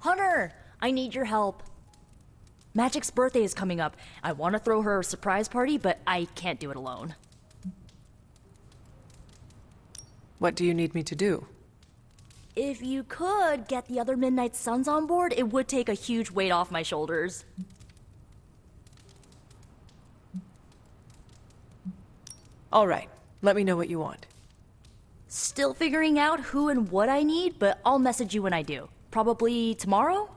Hunter, I need your help. Magic's birthday is coming up. I want to throw her a surprise party, but I can't do it alone. What do you need me to do? If you could get the other Midnight Suns on board, it would take a huge weight off my shoulders. All right, let me know what you want. Still figuring out who and what I need, but I'll message you when I do. Probably tomorrow?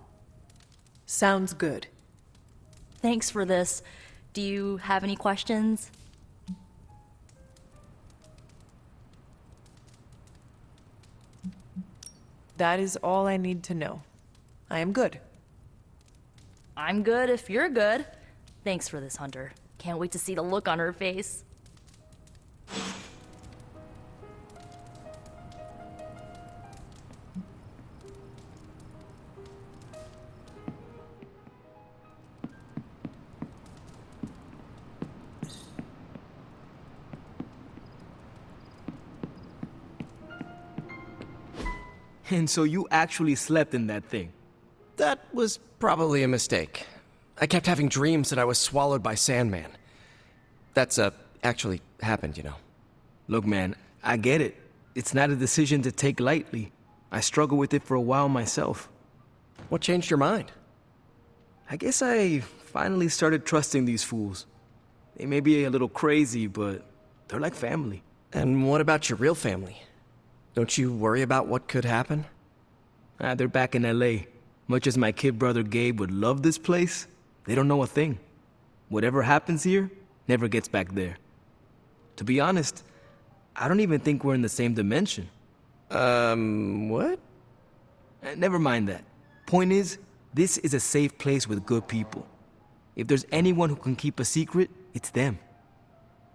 Sounds good. Thanks for this. Do you have any questions? That is all I need to know. I am good. I'm good if you're good. Thanks for this, Hunter. Can't wait to see the look on her face. And so you actually slept in that thing? That was probably a mistake. I kept having dreams that I was swallowed by Sandman. That's, actually happened, you know. Look, man, I get it. It's not a decision to take lightly. I struggled with it for a while myself. What changed your mind? I guess I finally started trusting these fools. They may be a little crazy, but they're like family. And what about your real family? Don't you worry about what could happen? They're back in LA. Much as my kid brother Gabe would love this place, they don't know a thing. Whatever happens here, never gets back there. To be honest, I don't even think we're in the same dimension. What? Never mind that. Point is, this is a safe place with good people. If there's anyone who can keep a secret, it's them.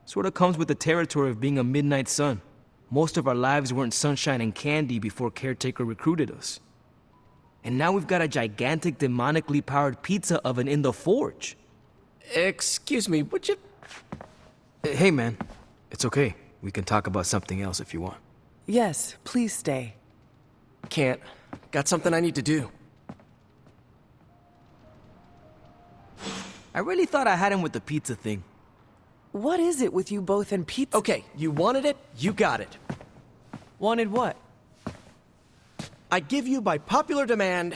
Sorta comes with the territory of being a Midnight Sun. Most of our lives weren't sunshine and candy before Caretaker recruited us. And now we've got a gigantic demonically powered pizza oven in the forge. Excuse me, would you... Hey man, it's okay. We can talk about something else if you want. Yes, please stay. Can't. Got something I need to do. I really thought I had him with the pizza thing. What is it with you both and pizza? Okay, you wanted it, you got it. Wanted what? I give you by popular demand,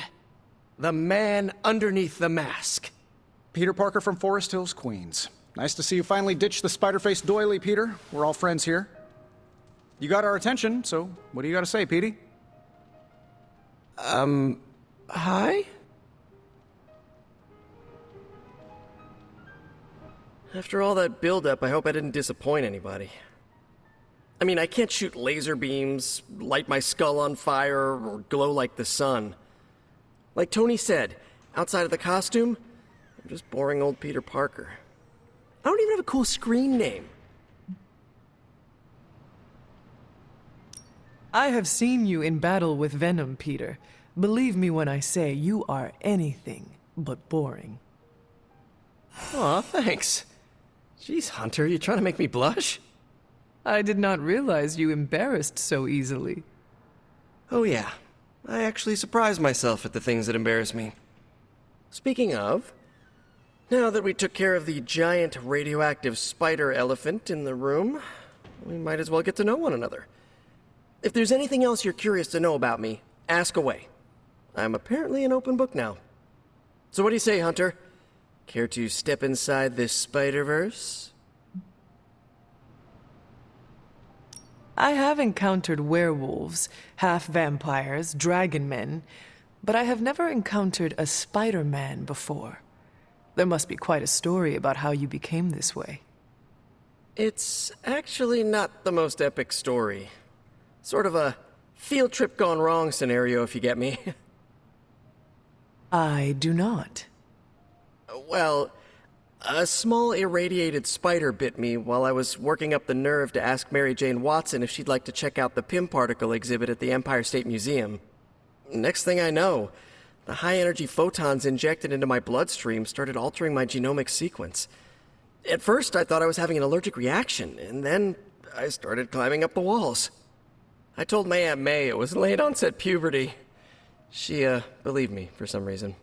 the man underneath the mask. Peter Parker from Forest Hills, Queens. Nice to see you finally ditched the spider-faced doily, Peter. We're all friends here. You got our attention, so what do you got to say, Petey? Hi? After all that build-up, I hope I didn't disappoint anybody. I mean, I can't shoot laser beams, light my skull on fire, or glow like the sun. Like Tony said, outside of the costume, I'm just boring old Peter Parker. I don't even have a cool screen name. I have seen you in battle with Venom, Peter. Believe me when I say you are anything but boring. Aw, thanks. Jeez, Hunter, you trying to make me blush? I did not realize you embarrassed so easily. Oh yeah, I actually surprise myself at the things that embarrass me. Speaking of, now that we took care of the giant radioactive spider elephant in the room, we might as well get to know one another. If there's anything else you're curious to know about me, ask away. I'm apparently an open book now. So what do you say, Hunter? Care to step inside this Spider-Verse? I have encountered werewolves, half-vampires, dragon men, but I have never encountered a Spider-Man before. There must be quite a story about how you became this way. It's actually not the most epic story. Sort of a field trip gone wrong scenario, if you get me. I do not. Well, a small irradiated spider bit me while I was working up the nerve to ask Mary Jane Watson if she'd like to check out the Pym particle exhibit at the Empire State Museum. Next thing I know, the high-energy photons injected into my bloodstream started altering my genomic sequence. At first, I thought I was having an allergic reaction, and then I started climbing up the walls. I told my Aunt May it was late-onset puberty. She, believed me for some reason.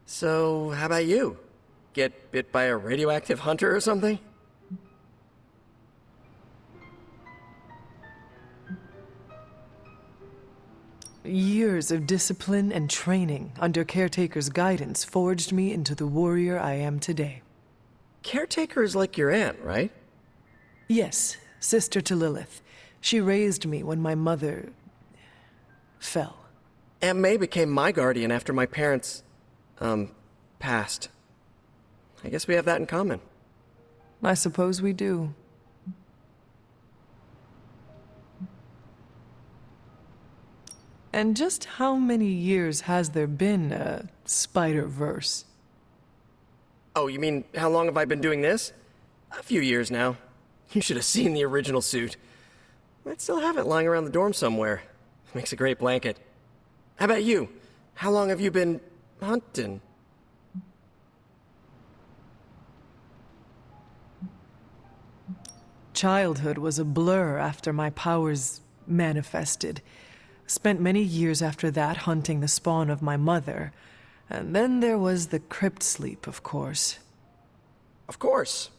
So, how about you? Get bit by a radioactive hunter or something? Years of discipline and training under Caretaker's guidance forged me into the warrior I am today. Caretaker is like your aunt, right? Yes, sister to Lilith. She raised me when my mother fell. Aunt May became my guardian after my parents, passed. I guess we have that in common. I suppose we do. And just how many years has there been a Spider-Verse? Oh, you mean, how long have I been doing this? A few years now. You should have seen the original suit. I'd still have it lying around the dorm somewhere. Makes a great blanket. How about you? How long have you been hunting? Childhood was a blur after my powers manifested. Spent many years after that hunting the spawn of my mother. And then there was the crypt sleep, of course. Of course.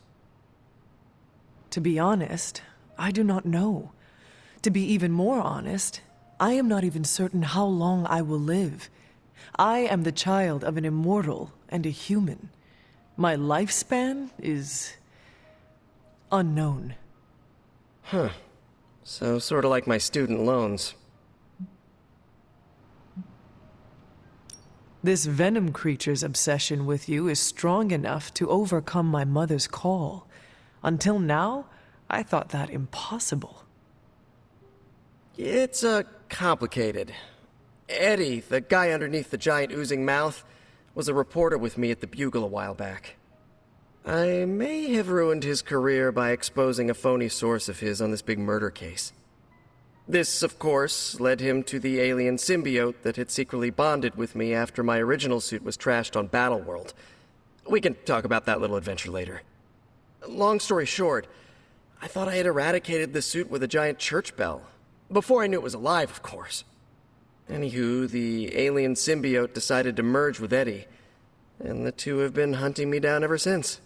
To be honest, I do not know. To be even more honest, I am not even certain how long I will live. I am the child of an immortal and a human. My lifespan is unknown. Huh. So, sort of like my student loans. This venom creature's obsession with you is strong enough to overcome my mother's call. Until now, I thought that impossible. It's, complicated. Eddie, the guy underneath the giant oozing mouth, was a reporter with me at the Bugle a while back. I may have ruined his career by exposing a phony source of his on this big murder case. This, of course, led him to the alien symbiote that had secretly bonded with me after my original suit was trashed on Battleworld. We can talk about that little adventure later. Long story short, I thought I had eradicated the suit with a giant church bell. Before I knew it was alive, of course. Anywho, the alien symbiote decided to merge with Eddie, and the two have been hunting me down ever since.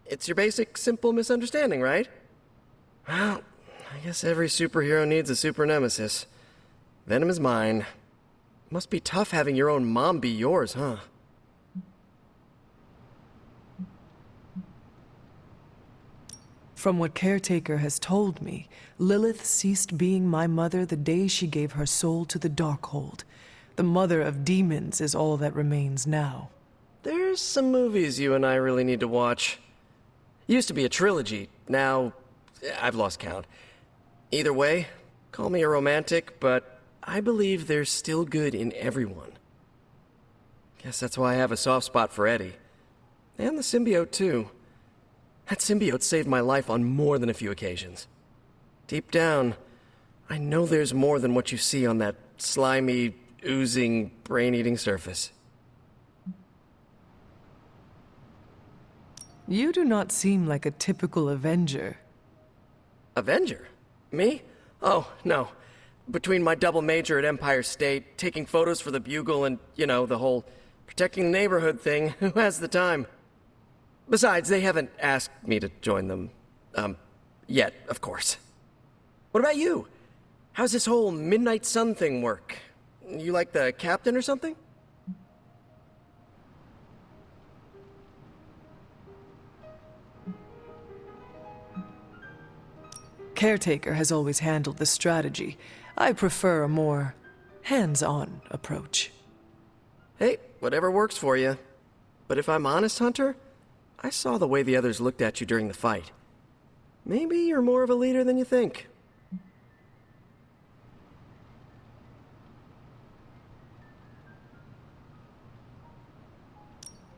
It's your basic, simple misunderstanding, right? Well, I guess every superhero needs a super nemesis. Venom is mine. Must be tough having your own mom be yours, huh? From what Caretaker has told me, Lilith ceased being my mother the day she gave her soul to the Darkhold. The mother of demons is all that remains now. There's some movies you and I really need to watch. Used to be a trilogy, now I've lost count. Either way, call me a romantic, but I believe there's still good in everyone. Guess that's why I have a soft spot for Eddie. And the symbiote, too. That symbiote saved my life on more than a few occasions. Deep down, I know there's more than what you see on that slimy, oozing, brain-eating surface. You do not seem like a typical Avenger. Avenger? Me? Oh, no. Between my double major at Empire State, taking photos for the Bugle, and, you know, the whole protecting the neighborhood thing, who has the time? Besides, they haven't asked me to join them, yet, of course. What about you? How's this whole Midnight Sun thing work? You like the captain or something? Caretaker has always handled the strategy. I prefer a more hands-on approach. Hey, whatever works for you. But if I'm honest, Hunter, I saw the way the others looked at you during the fight. Maybe you're more of a leader than you think.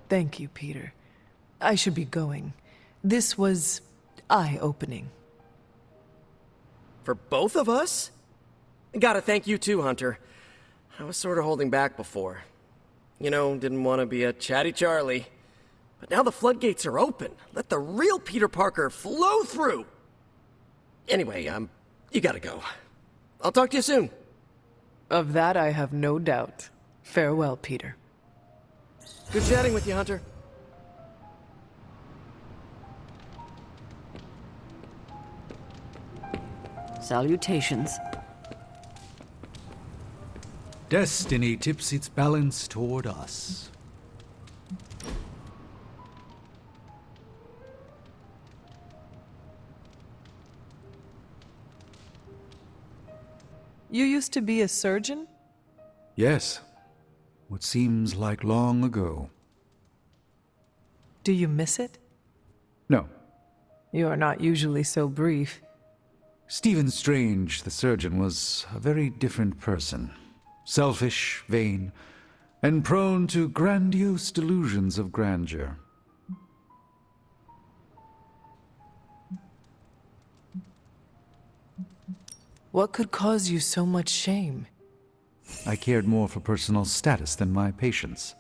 Thank you, Peter. I should be going. This was eye-opening. For both of us? Gotta thank you too, Hunter. I was sort of holding back before. You know, didn't want to be a chatty Charlie. But now the floodgates are open. Let the real Peter Parker flow through! Anyway, you gotta go. I'll talk to you soon. Of that I have no doubt. Farewell, Peter. Good chatting with you, Hunter. Salutations. Destiny tips its balance toward us. You used to be a surgeon? Yes, what seems like long ago. Do you miss it? No, You are not usually so brief. Stephen Strange, the surgeon, was a very different person. Selfish, vain, and prone to grandiose delusions of grandeur. What could cause you so much shame? I cared more for personal status than my patients.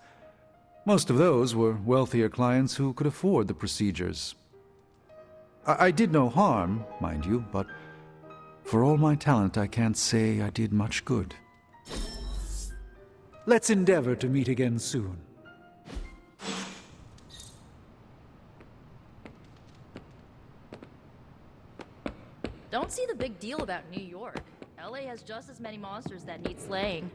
Most of those were wealthier clients who could afford the procedures. I did no harm, mind you, but for all my talent, I can't say I did much good. Let's endeavor to meet again soon. Don't see the big deal about New York. LA has just as many monsters that need slaying.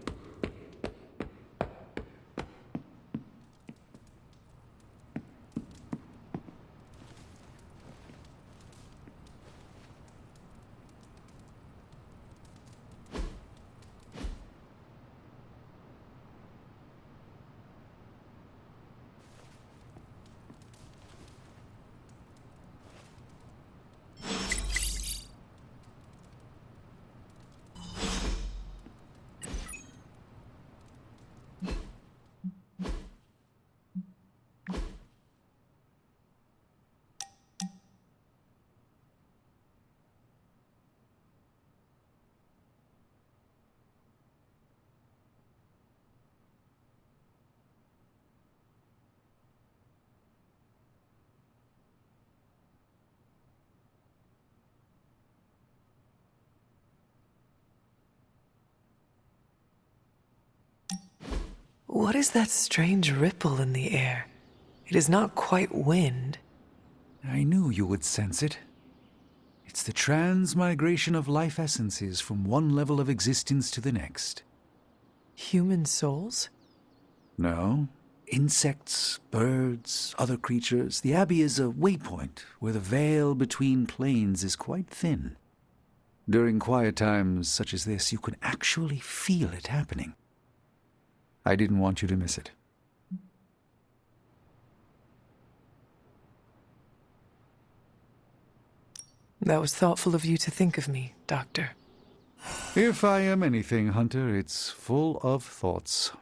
What is that strange ripple in the air? It is not quite wind. I knew you would sense it. It's the transmigration of life essences from one level of existence to the next. Human souls? No. Insects, birds, other creatures. The Abbey is a waypoint where the veil between planes is quite thin. During quiet times such as this, you can actually feel it happening. I didn't want you to miss it. That was thoughtful of you to think of me, Doctor. If I am anything, Hunter, it's full of thoughts.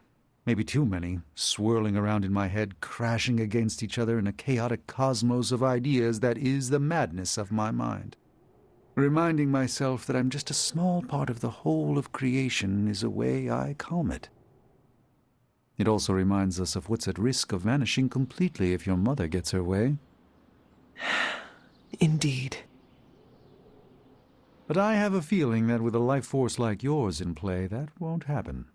Maybe too many, swirling around in my head, crashing against each other in a chaotic cosmos of ideas that is the madness of my mind. Reminding myself that I'm just a small part of the whole of creation is a way I calm it. It also reminds us of what's at risk of vanishing completely if your mother gets her way. Indeed. But I have a feeling that with a life force like yours in play, that won't happen.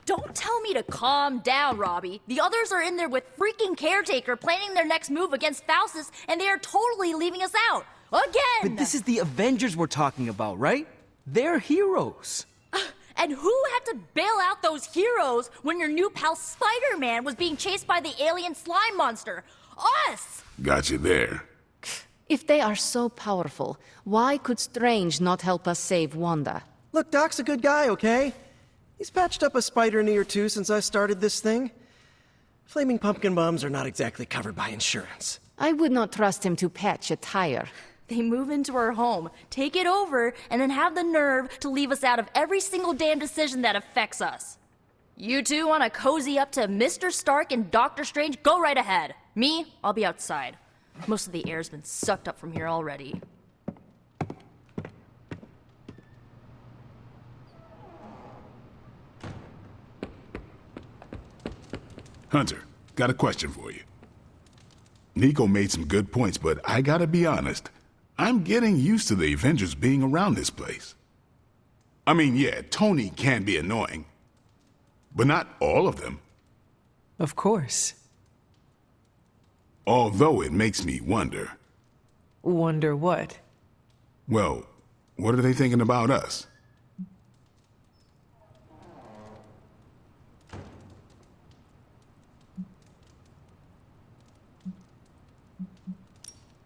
Don't tell me to calm down, Robbie. The others are in there with freaking Caretaker planning their next move against Faustus, and they are totally leaving us out. Again! But this is the Avengers we're talking about, right? They're heroes. And who had to bail out those heroes when your new pal Spider-Man was being chased by the alien slime monster? Us! Got you there. If they are so powerful, why could Strange not help us save Wanda? Look, Doc's a good guy, okay? He's patched up a spider knee or two since I started this thing. Flaming pumpkin bombs are not exactly covered by insurance. I would not trust him to patch a tire. They move into our home, take it over, and then have the nerve to leave us out of every single damn decision that affects us. You two want to cozy up to Mr. Stark and Doctor Strange? Go right ahead. Me, I'll be outside. Most of the air's been sucked up from here already. Hunter, got a question for you. Nico made some good points, but I gotta be honest. I'm getting used to the Avengers being around this place. I mean, yeah, Tony can be annoying, but not all of them. Of course. Although it makes me wonder. Wonder what? Well, what are they thinking about us?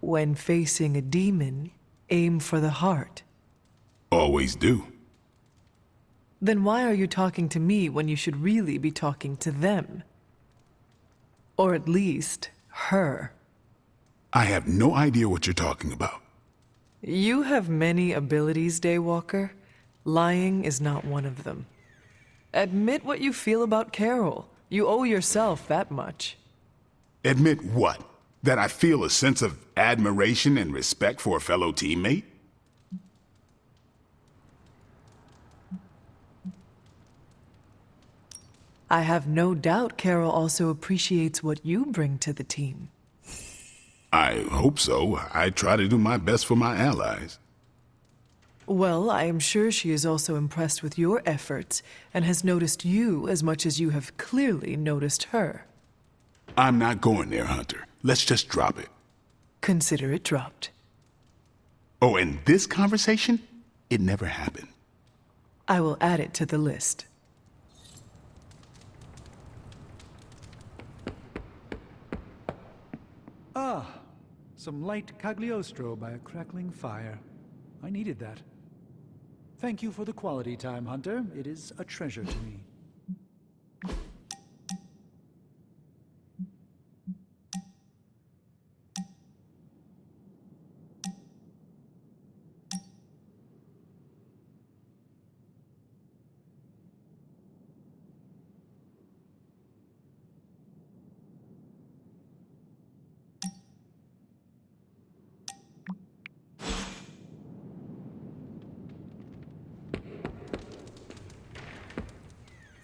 When facing a demon, aim for the heart. Always do. Then why are you talking to me when you should really be talking to them? Or at least, her. I have no idea what you're talking about. You have many abilities, Daywalker. Lying is not one of them. Admit what you feel about Carol. You owe yourself that much. Admit what? That I feel a sense of admiration and respect for a fellow teammate? I have no doubt Carol also appreciates what you bring to the team. I hope so. I try to do my best for my allies. Well, I am sure she is also impressed with your efforts and has noticed you as much as you have clearly noticed her. I'm not going there, Hunter. Let's just drop it. Consider it dropped. Oh, and this conversation? It never happened. I will add it to the list. Ah, some light Cagliostro by a crackling fire. I needed that. Thank you for the quality time, Hunter. It is a treasure to me.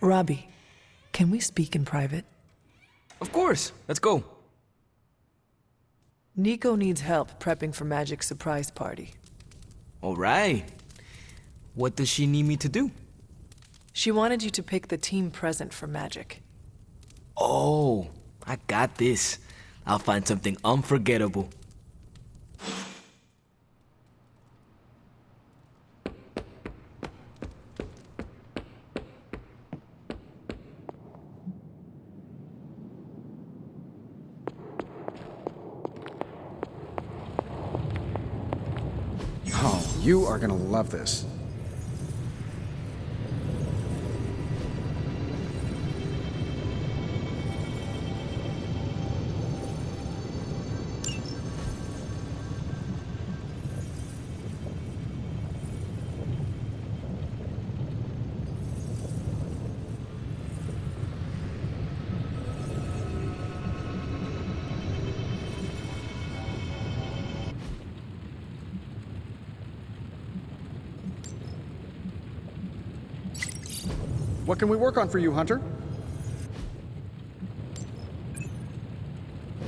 Robbie, can we speak in private? Of course, let's go. Nico needs help prepping for Magic's surprise party. All right. What does she need me to do? She wanted you to pick the team present for Magic. Oh, I got this. I'll find something unforgettable. Oh, you are gonna love this. What can we work on for you, Hunter?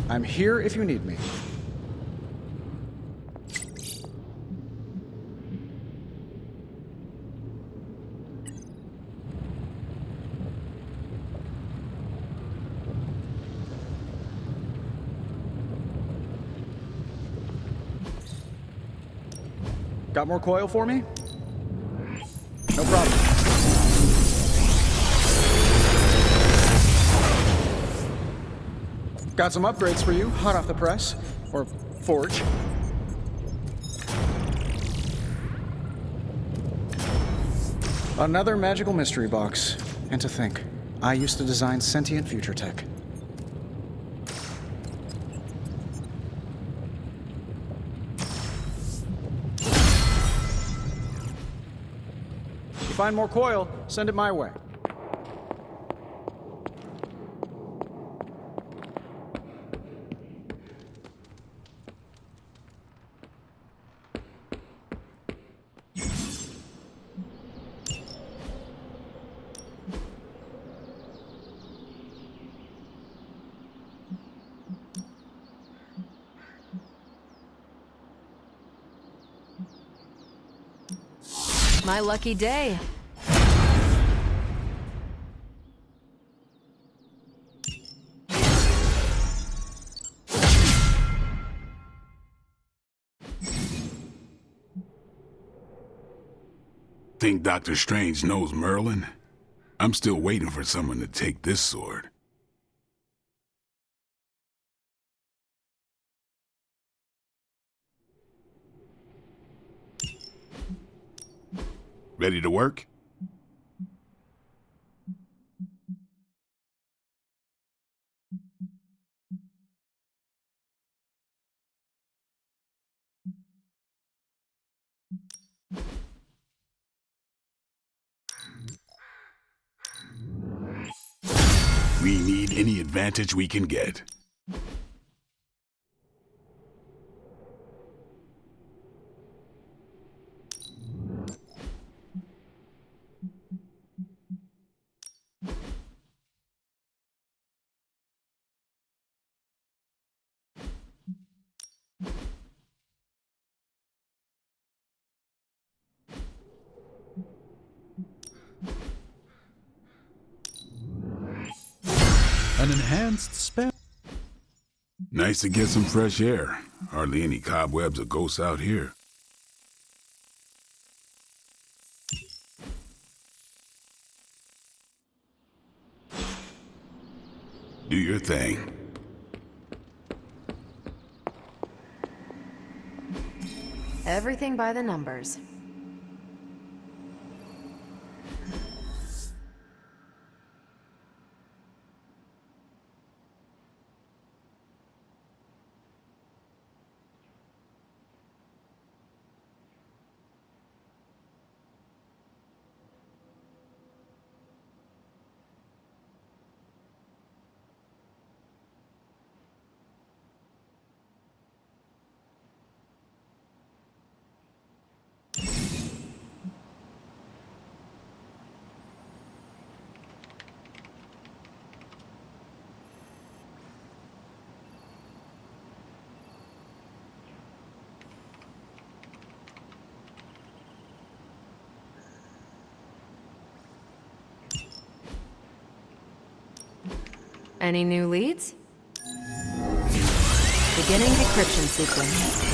I'm here if you need me. Got more coil for me? No problem. Got some upgrades for you, hot off the press. Or forge. Another magical mystery box. And to think, I used to design sentient future tech. If you find more coil, send it my way. My lucky day. Think Doctor Strange knows Merlin? I'm still waiting for someone to take this sword. Ready to work? We need any advantage we can get. An enhanced spell. Nice to get some fresh air. Hardly any cobwebs or ghosts out here. Do your thing. Everything by the numbers. Any new leads? Beginning decryption sequence.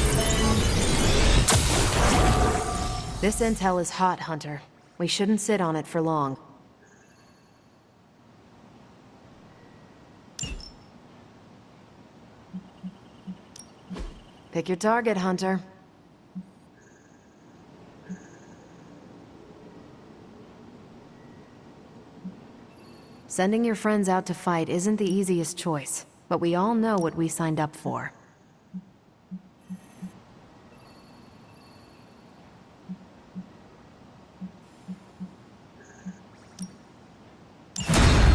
This intel is hot, Hunter. We shouldn't sit on it for long. Pick your target, Hunter. Sending your friends out to fight isn't the easiest choice, but we all know what we signed up for.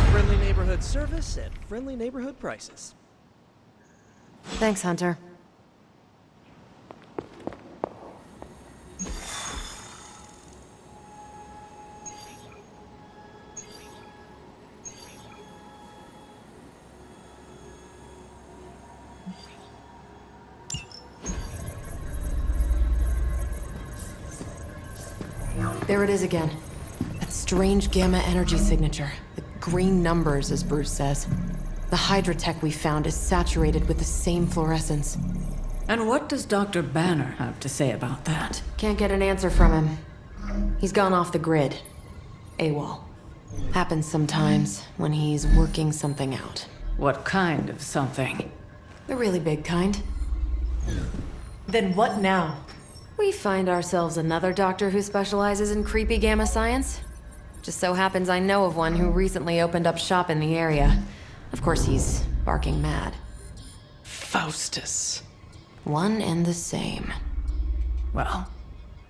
Friendly neighborhood service at friendly neighborhood prices. Thanks, Hunter. There it is again. That strange gamma energy signature. The green numbers, as Bruce says. The Hydra tech we found is saturated with the same fluorescence. And what does Dr. Banner have to say about that? Can't get an answer from him. He's gone off the grid. AWOL. Happens sometimes when he's working something out. What kind of something? The really big kind. Then what now? We find ourselves another doctor who specializes in creepy gamma science. Just so happens I know of one who recently opened up shop in the area. Of course, he's barking mad. Faustus. One and the same. Well,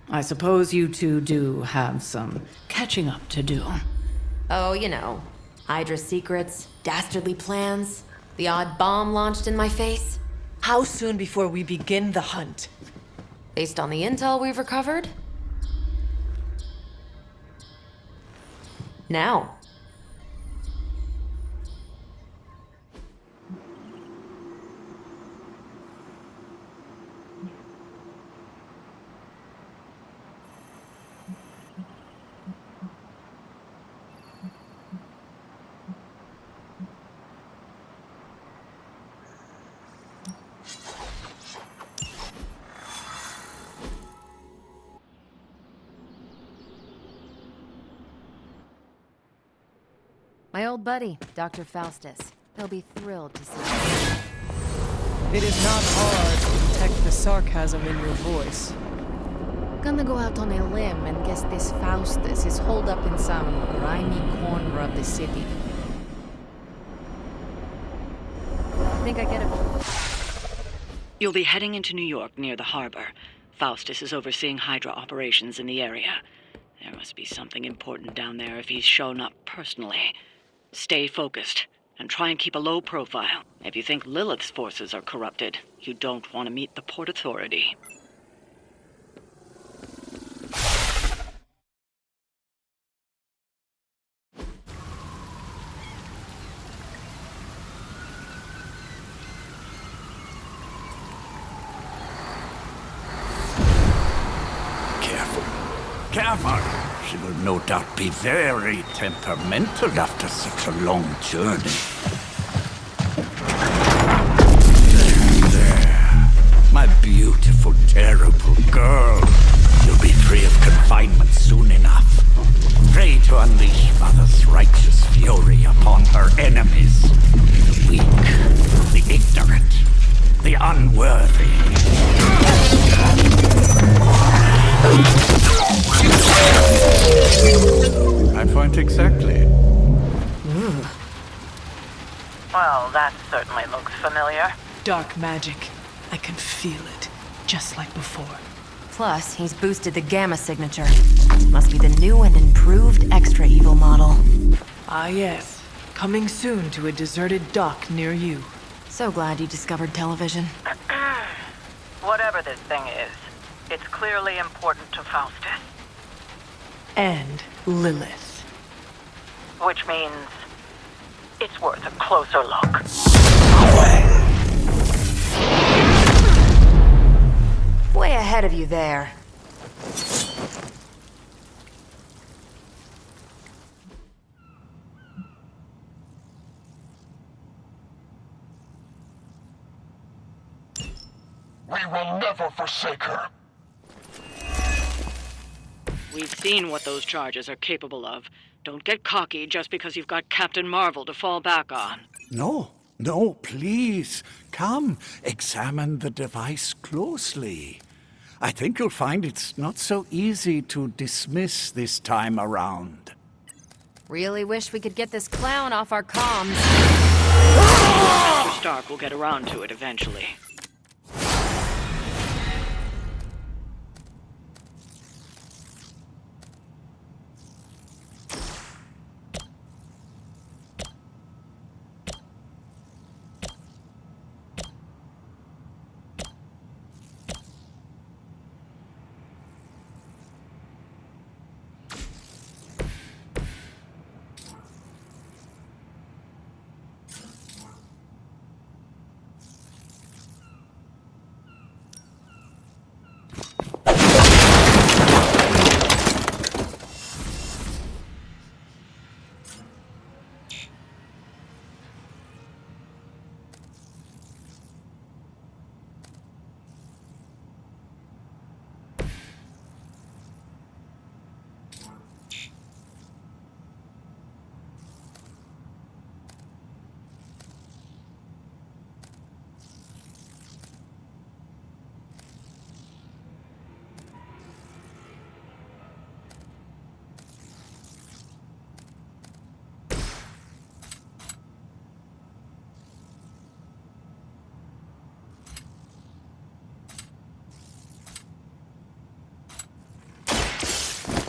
I suppose you two do have some catching up to do. Oh, you know. Hydra secrets, dastardly plans, the odd bomb launched in my face. How soon before we begin the hunt? Based on the intel we've recovered? Now. My old buddy, Dr. Faustus. He'll be thrilled to see you. It is not hard to detect the sarcasm in your voice. Gonna go out on a limb and guess this Faustus is holed up in some grimy corner of the city. Think I get it. You'll be heading into New York near the harbor. Faustus is overseeing Hydra operations in the area. There must be something important down there if he's shown up personally. Stay focused, and try and keep a low profile. If you think Lilith's forces are corrupted, you don't want to meet the Port Authority. Careful. She will no doubt be very temperamental after such a long journey. There. My beautiful, terrible girl. You'll be free of confinement soon enough. Pray to unleash Mother's righteous fury upon her enemies. The weak, the ignorant, the unworthy. I point exactly. Well, that certainly looks familiar. Dark magic. I can feel it, just like before. Plus, he's boosted the gamma signature. Must be the new and improved extra evil model. Ah yes, coming soon to a deserted dock near you. So glad you discovered television. Whatever this thing is, it's clearly important to Faustus. And Lilith. Which means it's worth a closer look. Way ahead of you there. We will never forsake her. We've seen what those charges are capable of. Don't get cocky just because you've got Captain Marvel to fall back on. No, please. Come, examine the device closely. I think you'll find it's not so easy to dismiss this time around. Really wish we could get this clown off our comms. Mr. Stark will get around to it eventually.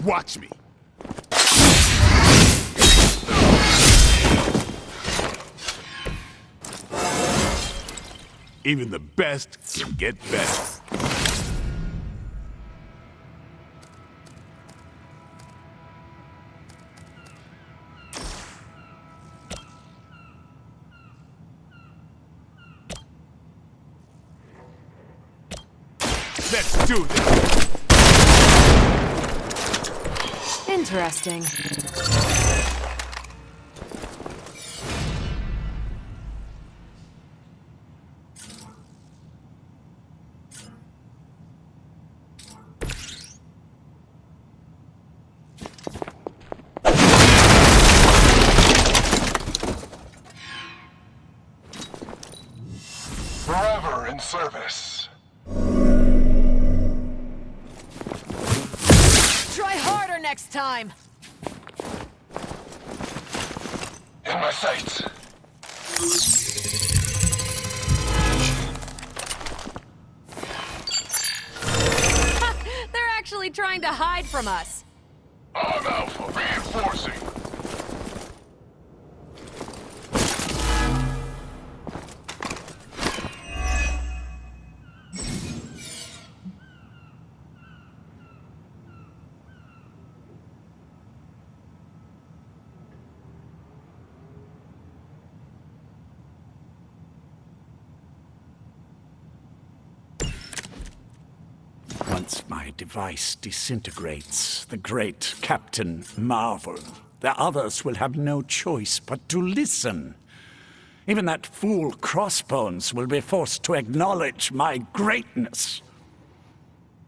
Watch me. Even the best can get better. Let's do this. Interesting. on service. Try harder next time! In my sights. They're actually trying to hide from us. On Alpha, reinforcing. Once my device disintegrates, the great Captain Marvel, the others will have no choice but to listen. Even that fool Crossbones will be forced to acknowledge my greatness.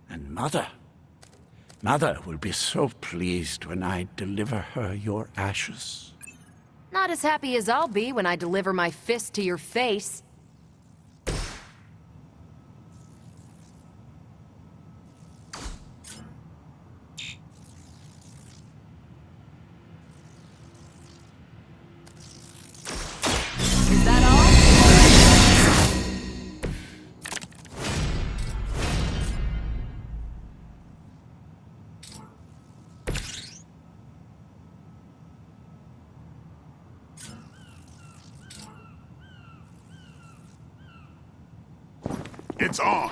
And Mother will be so pleased when I deliver her your ashes. Not as happy as I'll be when I deliver my fist to your face. Is that all? It's on.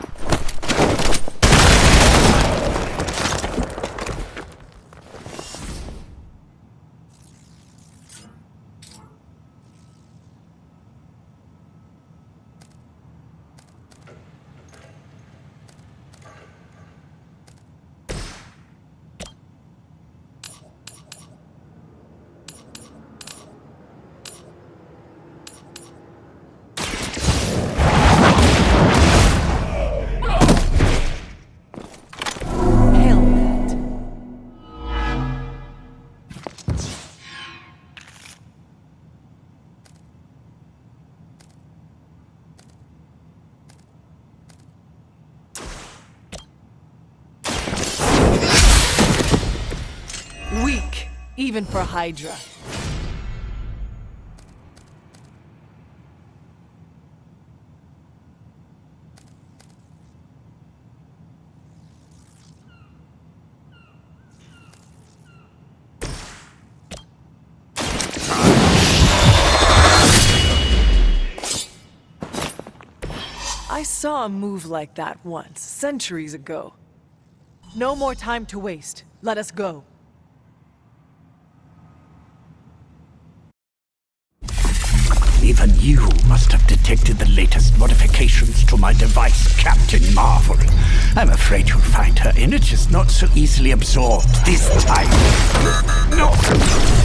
Weak, even for Hydra. I saw a move like that once, centuries ago. No more time to waste. Let us go. Even you must have detected the latest modifications to my device, Captain Marvel. I'm afraid you'll find her energies not so easily absorbed this time. No!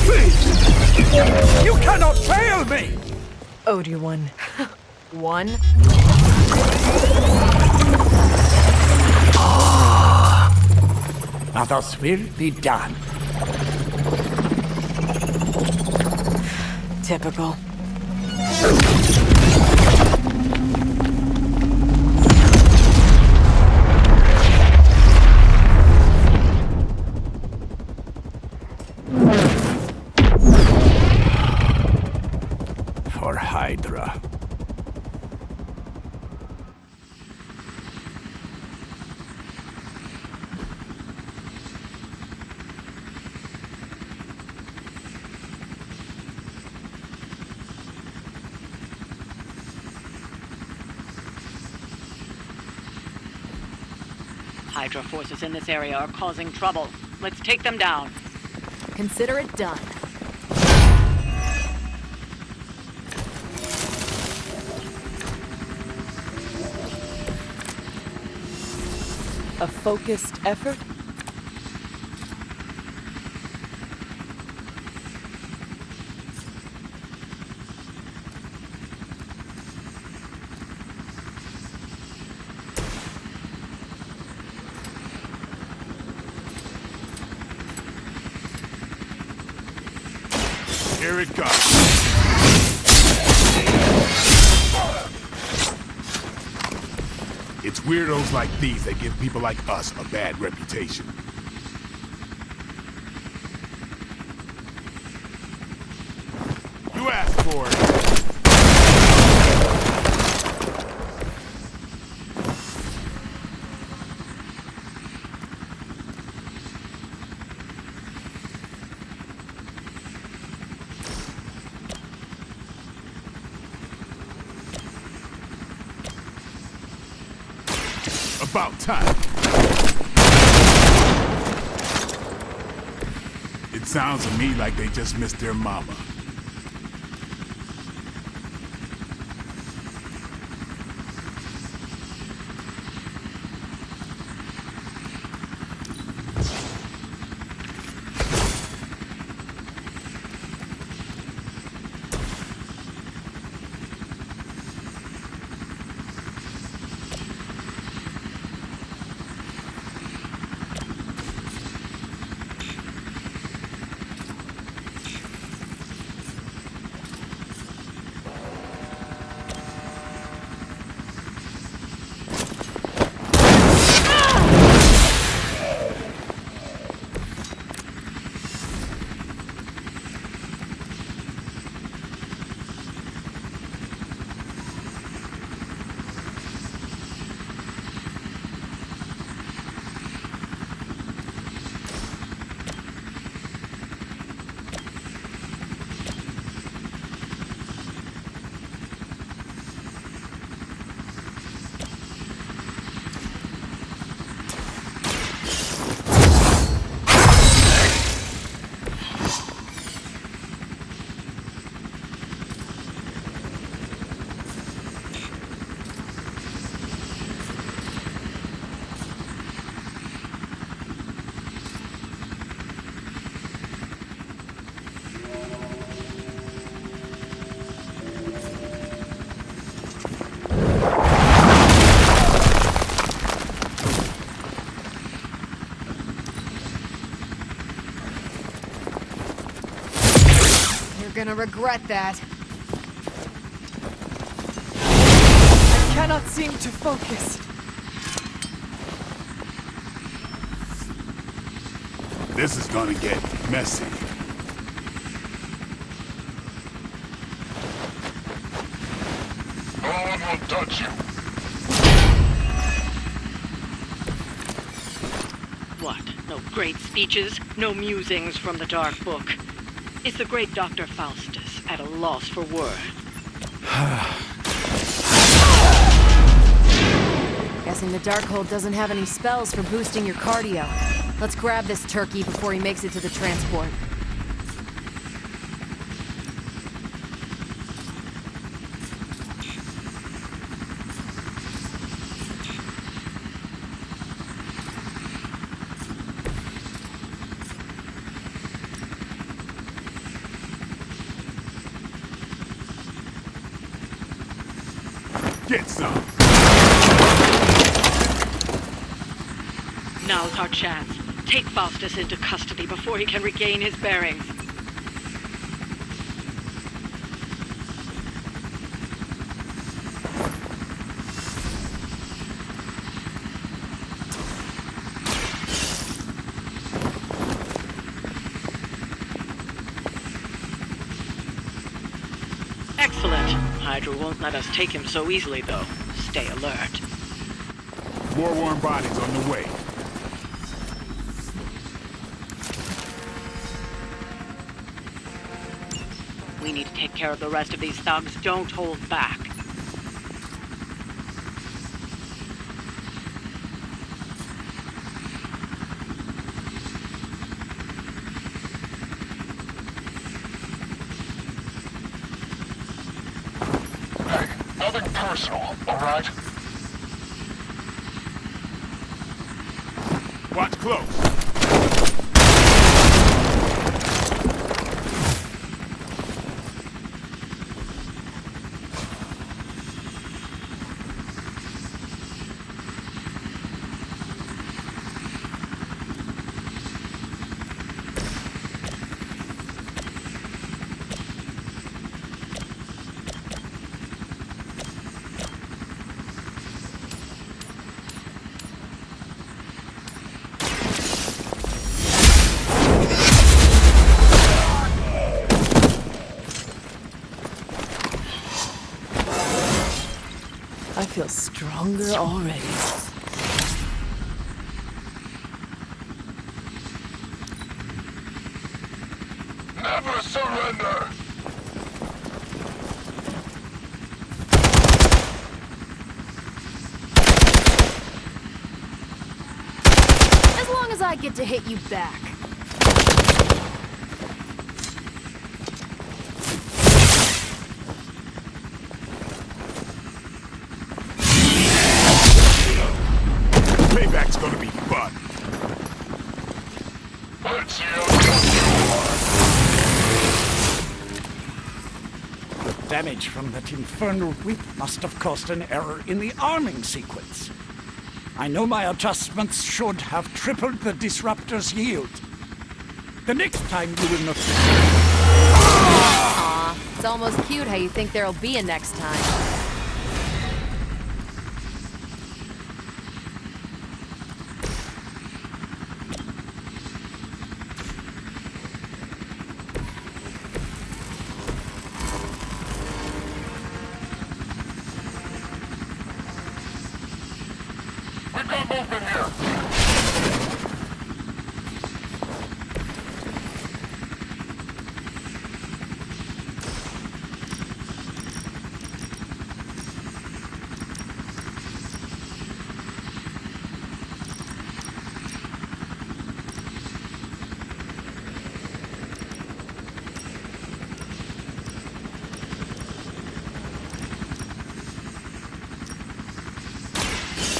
Please! You cannot fail me! Owed one. One? Others will be done. Typical. For Hydra. Hydra forces in this area are causing trouble. Let's take them down. Consider it done. A focused effort? Here it comes. It's weirdos like these that give people like us a bad reputation. You asked for it. About time. It sounds to me like they just missed their mama. Gonna regret that. I cannot seem to focus. This is gonna get messy. No one will touch you. What? No great speeches? No musings from the Dark Book? Is the great Dr. Faustus at a loss for words? Guessing the Darkhold doesn't have any spells for boosting your cardio. Let's grab this turkey before he makes it to the transport. Get some. Now's our chance. Take Faustus into custody before he can regain his bearings. Excellent. Hydra won't let us take him so easily, though. Stay alert. More warm bodies on the way. We need to take care of the rest of these thugs. Don't hold back. Hey, nothing personal, all right? Watch close. feel stronger already. Never surrender! As long as I get to hit you back. Payback's gonna be fun. Let's see how tough you are. The damage from that infernal whip must have caused an error in the arming sequence. I know my adjustments should have tripled the disruptor's yield. The next time you will not... Aw, it's almost cute how you think there'll be a next time. We got movement here!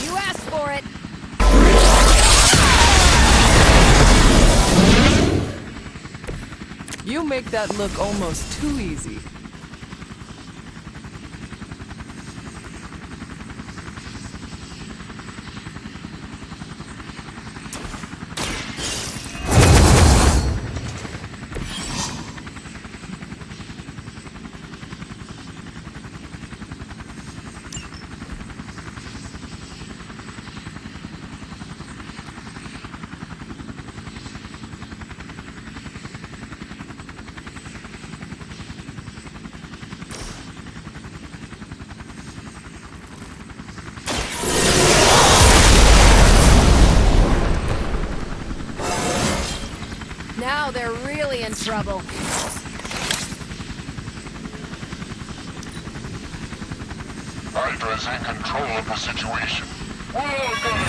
You asked for it. You make that look almost too easy. Now they're really in trouble. Hydra's in control of the situation. We're all gonna...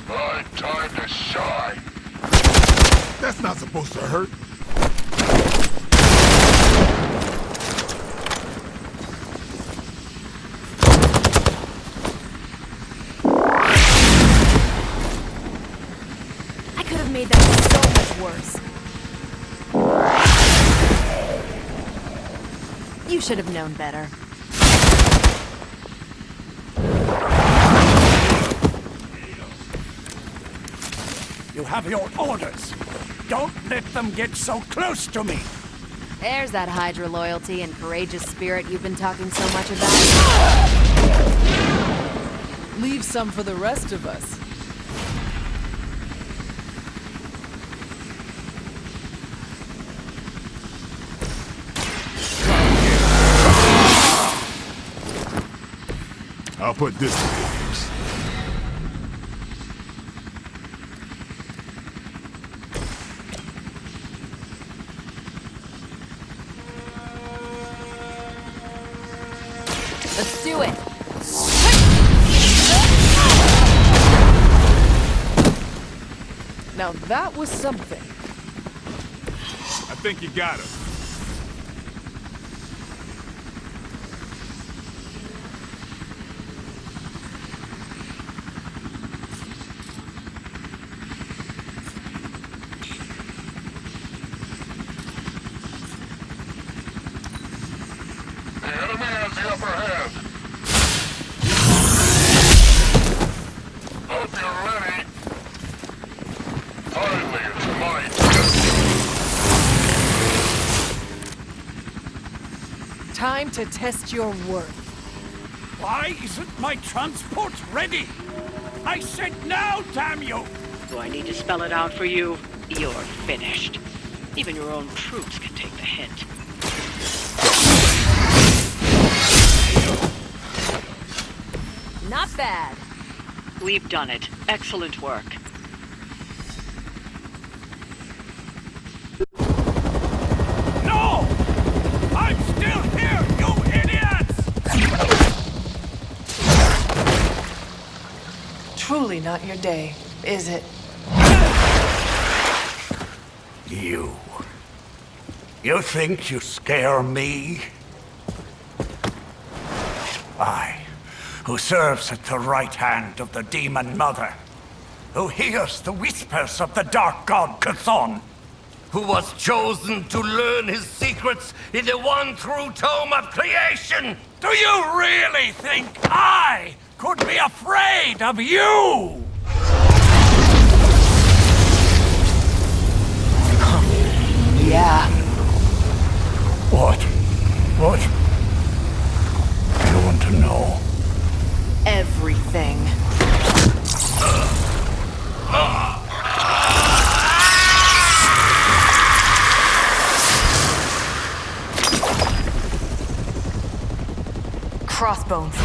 My time to shine! That's not supposed to hurt. I could have made that so much worse. You should have known better. You have your orders. Don't let them get so close to me. There's that Hydra loyalty and courageous spirit you've been talking so much about. Leave some for the rest of us. I'll put this to good use. Let's do it. Now that was something. I think you got him. The enemy has the upper hand. Hope you're ready. Finally, it's my turn. Time to test your worth. Why isn't my transport ready? I said now, damn you! Do I need to spell it out for you? You're finished. Even your own troops can take the hint. Not bad. We've done it. Excellent work. No! I'm still here, you idiots! Truly not your day, is it? You. You think you scare me? I, who serves at the right hand of the Demon Mother, who hears the whispers of the Dark God Chthon, who was chosen to learn his secrets in the one true tome of creation! Do you really think I could be afraid of you? Yeah. What? What? You want to know? Everything. Crossbones.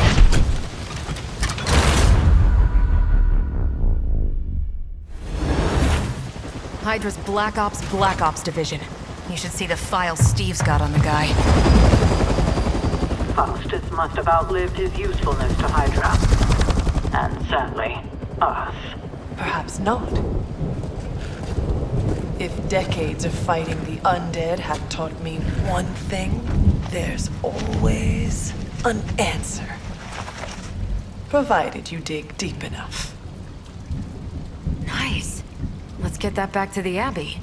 Hydra's Black Ops division. You should see the file Steve's got on the guy. Faustus must have outlived his usefulness to Hydra. And sadly, us. Perhaps not. If decades of fighting the undead have taught me one thing, there's always an answer. Provided you dig deep enough. Nice. Let's get that back to the Abbey.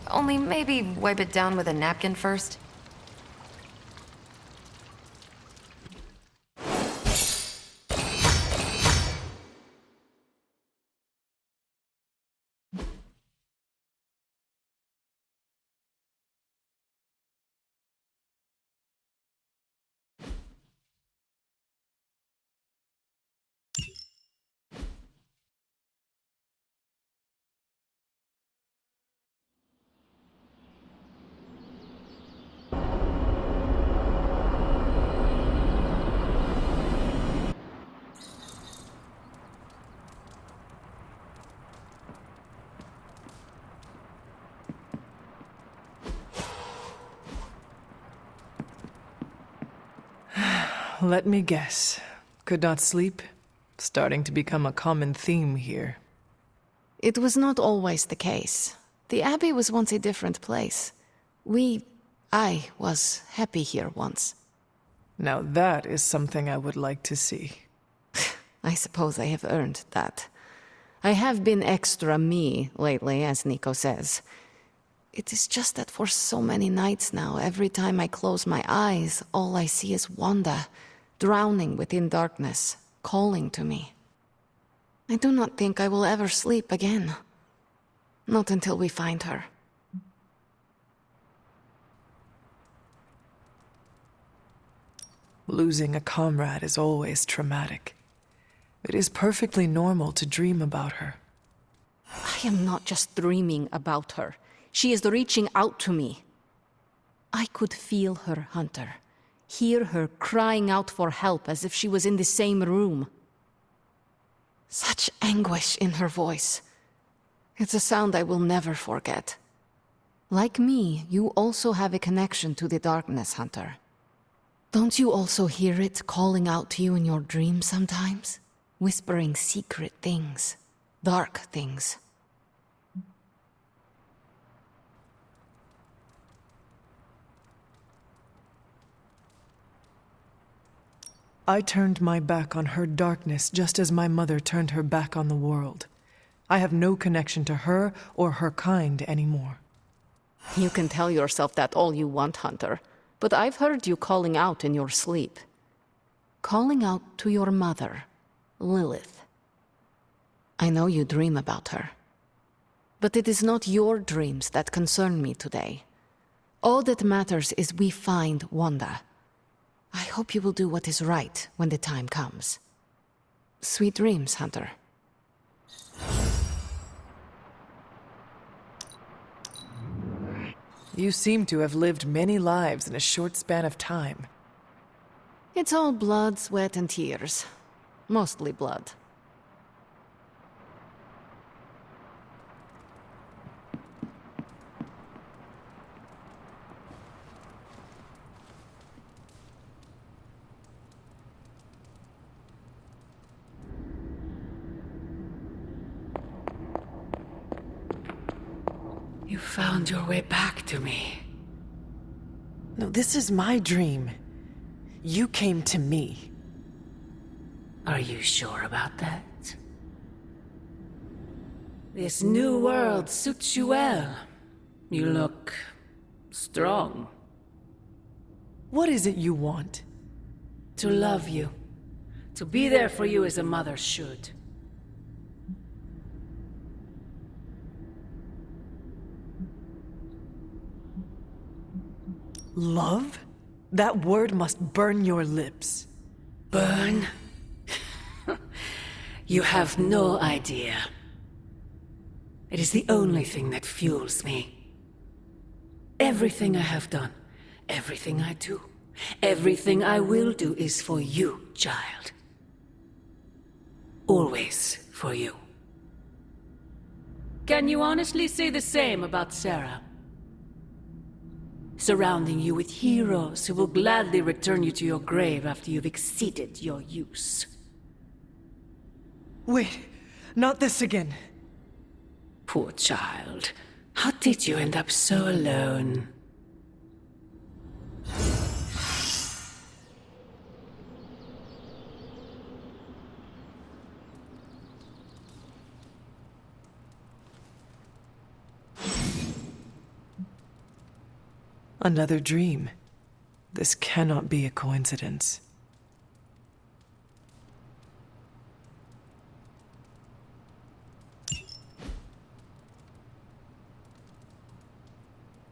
Only maybe wipe it down with a napkin first. Let me guess. Could not sleep? Starting to become a common theme here. It was not always the case. The Abbey was once a different place. I was happy here once. Now that is something I would like to see. I suppose I have earned that. I have been extra me lately, as Nico says. It is just that for so many nights now, every time I close my eyes, all I see is Wanda, drowning within darkness, calling to me. I do not think I will ever sleep again. Not until we find her. Losing a comrade is always traumatic. It is perfectly normal to dream about her. I am not just dreaming about her. She is reaching out to me. I could feel her, Hunter. Hear her crying out for help as if she was in the same room. Such anguish in her voice. It's a sound I will never forget. Like me, you also have a connection to the darkness, Hunter. Don't you also hear it calling out to you in your dreams sometimes? Whispering secret things, dark things. I turned my back on her darkness just as my mother turned her back on the world. I have no connection to her or her kind anymore. You can tell yourself that all you want, Hunter, but I've heard you calling out in your sleep. Calling out to your mother, Lilith. I know you dream about her. But it is not your dreams that concern me today. All that matters is we find Wanda. I hope you will do what is right when the time comes. Sweet dreams, Hunter. You seem to have lived many lives in a short span of time. It's all blood, sweat, and tears. Mostly blood. You found your way back to me. No, this is my dream. You came to me. Are you sure about that? This new world suits you well. You look strong. What is it you want? To love you. To be there for you as a mother should. Love? That word must burn your lips. Burn? You have no idea. It is the only thing that fuels me. Everything I have done, everything I do, everything I will do is for you, child. Always for you. Can you honestly say the same about Sarah? Surrounding you with heroes who will gladly return you to your grave after you've exceeded your use. Wait, not this again. Poor child. How did you end up so alone? Another dream. This cannot be a coincidence.